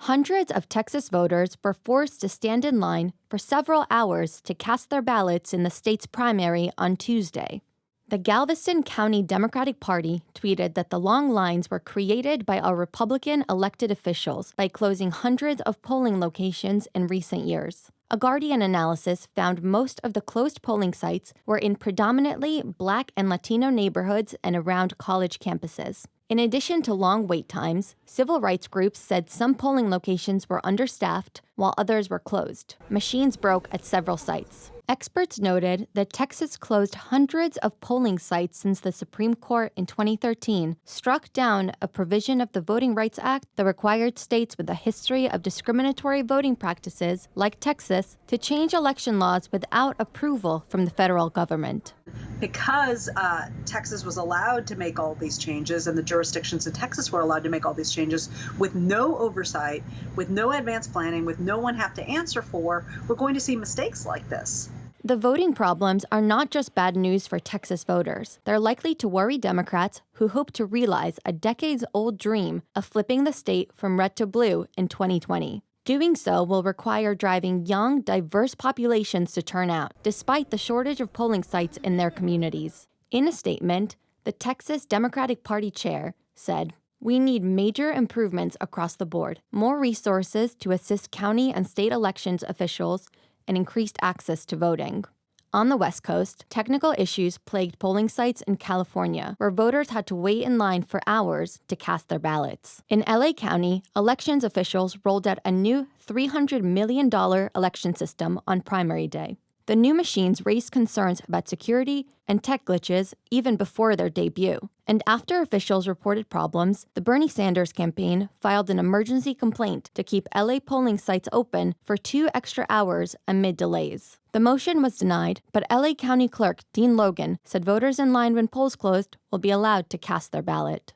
Hundreds of Texas voters were forced to stand in line for several hours to cast their ballots in the state's primary on Tuesday. The Galveston County Democratic Party tweeted that the long lines were created by our Republican elected officials by closing hundreds of polling locations in recent years. A Guardian analysis found most of the closed polling sites were in predominantly Black and Latino neighborhoods and around college campuses. In addition to long wait times, civil rights groups said some polling locations were understaffed while others were closed. Machines broke at several sites. Experts noted that Texas closed hundreds of polling sites since the Supreme Court in 2013 struck down a provision of the Voting Rights Act that required states with a history of discriminatory voting practices, like Texas, to change election laws without approval from the federal government. Because Texas was allowed to make all these changes, and the jurisdictions in Texas were allowed to make all these changes with no oversight, with no advanced planning, with no one have to answer for, we're going to see mistakes like this. The voting problems are not just bad news for Texas voters. They're likely to worry Democrats who hope to realize a decades-old dream of flipping the state from red to blue in 2020. Doing so will require driving young, diverse populations to turn out, despite the shortage of polling sites in their communities. In a statement, the Texas Democratic Party chair said, "We need major improvements across the board, more resources to assist county and state elections officials, and increased access to voting." On the West Coast, technical issues plagued polling sites in California, where voters had to wait in line for hours to cast their ballots. In LA County, elections officials rolled out a new $300 million election system on primary day. The new machines raised concerns about security and tech glitches even before their debut. And after officials reported problems, the Bernie Sanders campaign filed an emergency complaint to keep LA polling sites open for 2 extra hours amid delays. The motion was denied, but LA County Clerk Dean Logan said voters in line when polls closed will be allowed to cast their ballot.